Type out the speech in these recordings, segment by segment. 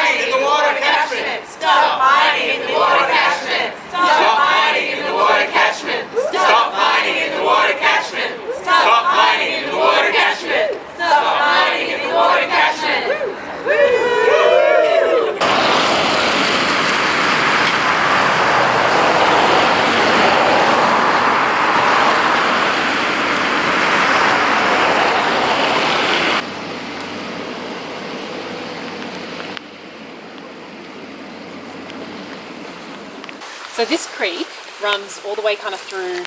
mining in the water catchment! Stop mining in the water catchment! Stop mining in the water catchment! Stop mining in the water catchment! Stop mining in the water catchment! Stop mining in the water catchment! So this creek runs all the way kind of through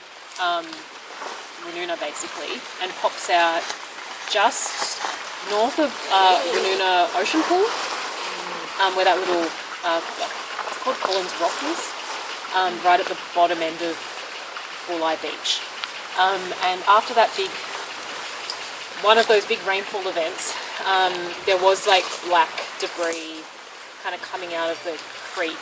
Ranuna basically and pops out just north of Ranuna Ocean Pool, where that little, it's called Collins Rock is, right at the bottom end of Walleye Beach. And after that one of those big rainfall events, there was like black debris kind of coming out of the creek,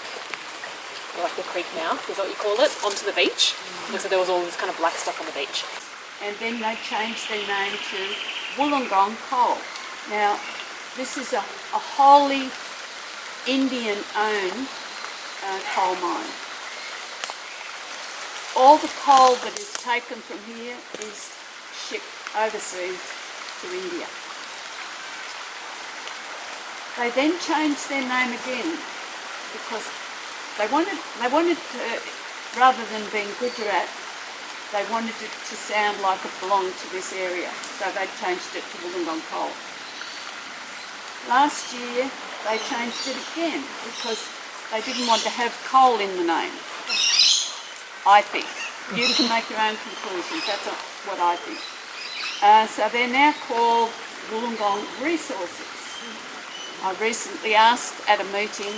like the creek mouth is what you call it, onto the beach. And so there was all this kind of black stuff on the beach. And then they changed their name to Wollongong Coal. Now, this is a wholly Indian-owned coal mine. All the coal that is taken from here is shipped overseas to India. They then changed their name again because they wanted to, rather than being Gujarat, they wanted it to sound like it belonged to this area, so they changed it to Wollongong Coal. Last year they changed it again because they didn't want to have coal in the name, I think. You can make your own conclusions, that's what I think. So they're now called Wollongong Resources. I recently asked at a meeting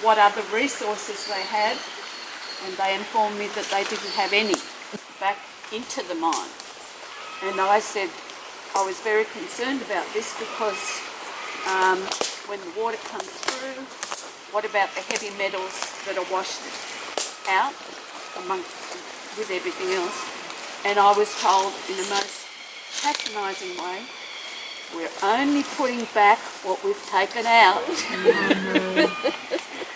what other resources they had, and they informed me that they didn't have any back into the mine. And I said I was very concerned about this because when the water comes through, what about the heavy metals that are washed out with everything else? And I was told in the most patronising way, we're only putting back what we've taken out.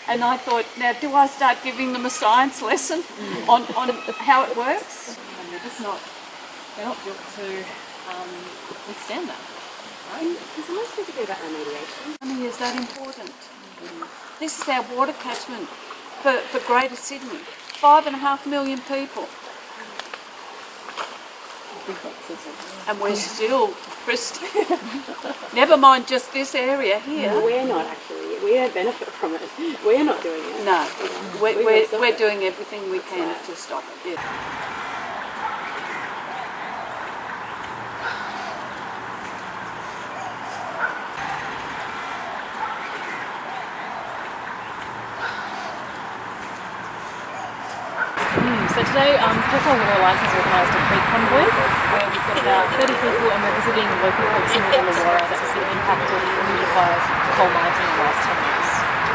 And I thought, now do I start giving them a science lesson on how it works? They're not built to withstand that. Right? Can someone speak a bit about remediation? I mean, is that important? This is our water catchment for Greater Sydney. 5.5 million people. And we're still pristine. Never mind just this area here. No, we're not actually. We don't benefit from it. We're not doing it. No, we're doing everything we can to stop it. Yeah. So today, Personal Water Alliance has organised a creek convoy where we've got about 30 people and we're visiting local creeks in the Illawarra that have been impacted by coal mines in the last 10 years.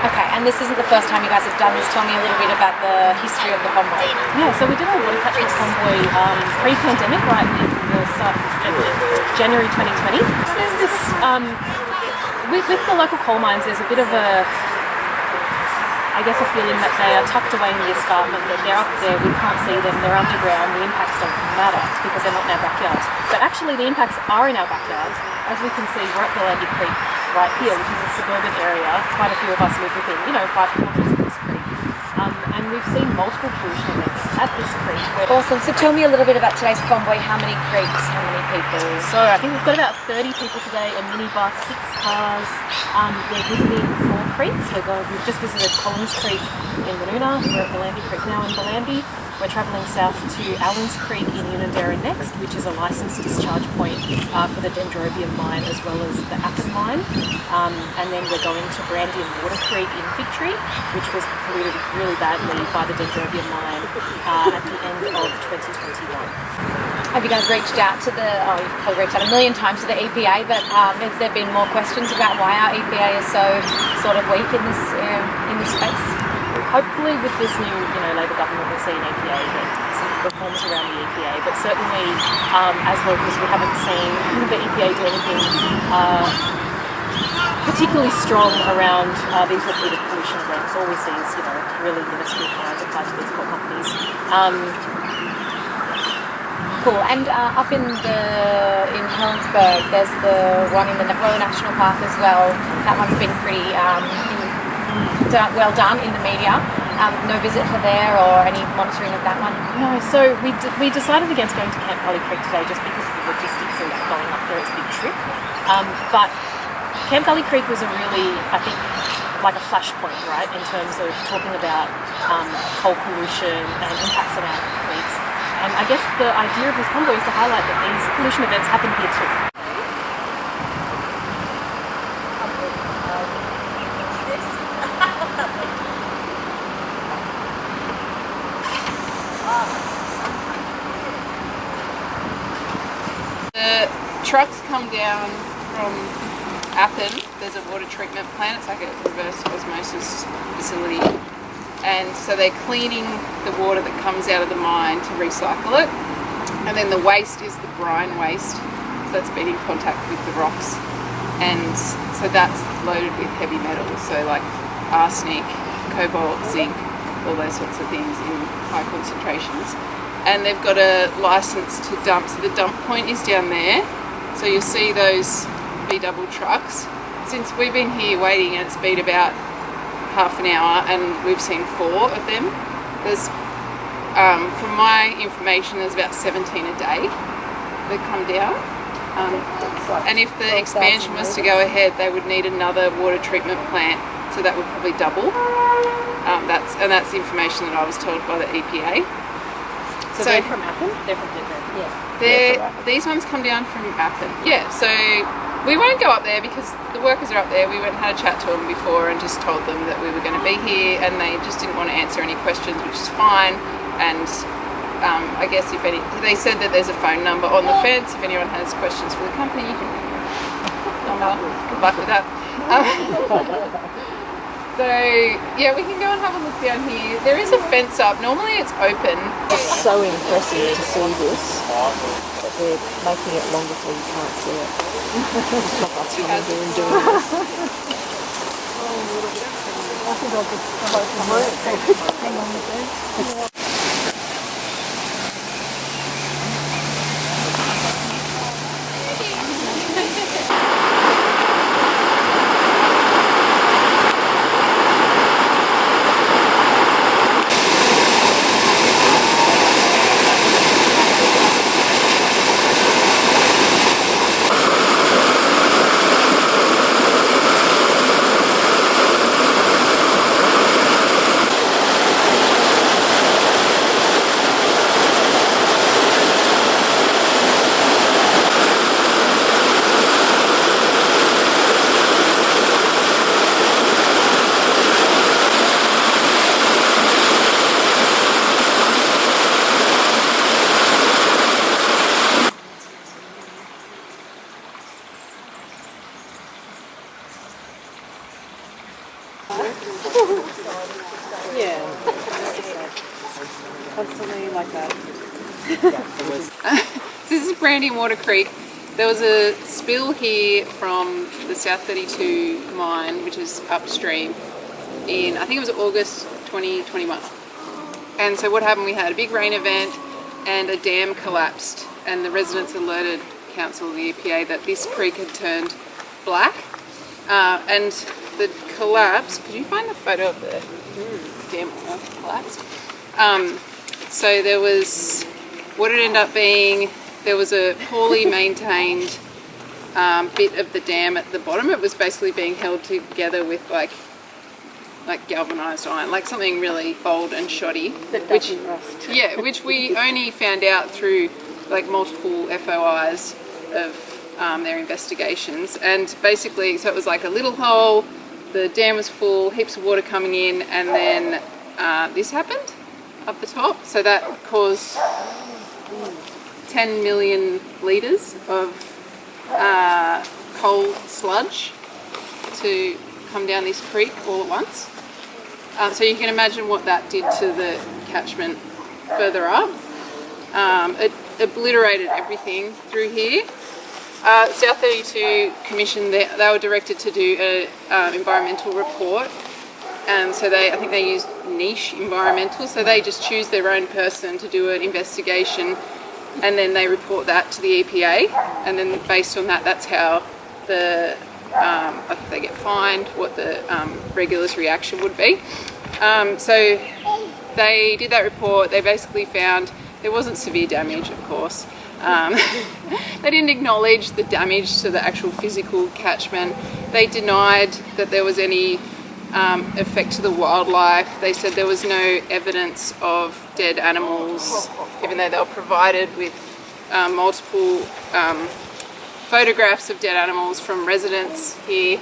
Okay, and this isn't the first time you guys have done this. Tell me a little bit about the history of the convoy. Yeah, so we did our water catchment convoy pre-pandemic, right in the start of January 2020. So there's this, with the local coal mines, there's a bit of a feeling that they are tucked away in the escarpment, that they're up there, we can't see them, they're underground, the impacts don't matter because they're not in our backyards. But actually the impacts are in our backyards. As we can see, we're at Belandi Creek right here, which is a suburban area. Quite a few of us live within, 5 kilometres of this creek. And we've seen multiple pollution events at this creek. Awesome. So tell me a little bit about today's convoy. How many creeks, how many people? So I think we've got about 30 people today, a minibus, 6 cars. They're visiting 4 creeks. We've just visited Collins Creek in Ranuna. We're at Belandi Creek now in Belandi. We're travelling south to Allens Creek in Unanderra next, which is a licensed discharge point for the Dendrobium mine as well as the Appin mine. And then we're going to Brandian Water Creek in Fig Tree, which was polluted really badly by the Dendrobium mine at the end of 2021. Have you guys reached out to you've probably reached out a million times to the EPA, but has there been more questions about why our EPA is so sort of weak in this space? Hopefully with this new Labor government we'll see an EPA that some reforms around the EPA, but certainly as locals we haven't seen the EPA do anything particularly strong around these repeated pollution events. All we see is, really minuscule fines applied to these coal companies. Cool. And up in Helensburgh, there's the one in the Royal National Park as well. That one's been pretty well done in the media. No visit for there or any monitoring of that one? No, so we decided against going to Camp Gully Creek today just because of the logistics of going up there. It's a big trip. But Camp Gully Creek was a really, I think, like a flashpoint, right, in terms of talking about coal pollution and impacts on our creeks. And I guess the idea of this convoy is to highlight that these pollution events happen here too. The trucks come down from Appin. There's a water treatment plant. It's like a reverse osmosis facility. And so they're cleaning the water that comes out of the mine to recycle it. And then the waste is the brine waste. So that's been in contact with the rocks. And so that's loaded with heavy metals. So like arsenic, cobalt, zinc, all those sorts of things in high concentrations. And they've got a license to dump. So the dump point is down there. So you'll see those V-double trucks. Since we've been here waiting, and it's been about half an hour, and we've seen 4 of them. There's, from my information, there's about 17 a day that come down. And if the expansion was to go ahead, they would need another water treatment plant, so that would probably double. That's the information that I was told by the EPA. So they're from Appin? They're from Denver. These ones come down from Appin. Yeah, so we won't go up there because the workers are up there. We went and had a chat to them before and just told them that we were going to be here, and they just didn't want to answer any questions, which is fine. And I guess they said that there's a phone number on the fence. If anyone has questions for the company, you can number. Good luck with that. So yeah, we can go and have a look down here. There is a fence up. Normally it's open. It's so impressive to see this, but they're making it longer so you can't see it. It's not us coming here and doing this. I think I'll just hang on with this. Constantly like that. This is Brandy Water Creek. There was a spill here from the South 32 mine, which is upstream, in I think it was August 2021. And so what happened, we had a big rain event and a dam collapsed, and the residents alerted council, the EPA, that this creek had turned black. And the collapse, could you find the photo of the dam collapsed? So there was, what it ended up being, there was a poorly maintained bit of the dam at the bottom. It was basically being held together with like galvanized iron, like something really old and shoddy. That doesn't rust. Yeah, which we only found out through like multiple FOIs of their investigations. And basically, so it was like a little hole, the dam was full, heaps of water coming in, and then this happened up the top. So that caused 10 million litres of coal sludge to come down this creek all at once. So you can imagine what that did to the catchment further up. It obliterated everything through here. South 32 Commission, they were directed to do an environmental report. So I think they use niche environmental, so they just choose their own person to do an investigation, and then they report that to the EPA, and then based on that, that's how if they get fined, what the regulatory action would be. So they did that report. They basically found there wasn't severe damage, of course. They didn't acknowledge the damage to the actual physical catchment. They denied that there was any effect to the wildlife. They said there was no evidence of dead animals, even though they were provided with multiple photographs of dead animals from residents here.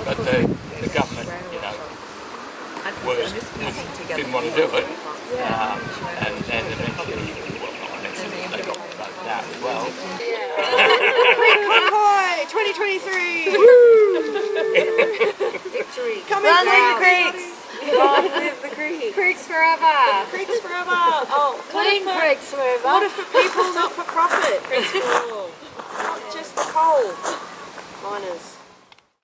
But the government, didn't want to do it, and eventually, well, not eventually, they got voted out as well. Convoy 2023! Victory! Coming Run through the the creeks! Long live the creek! Creeks forever. Creeks forever! Oh, Clean creeks forever. water for people, not for profit. Creeks for all. Not just the coal miners.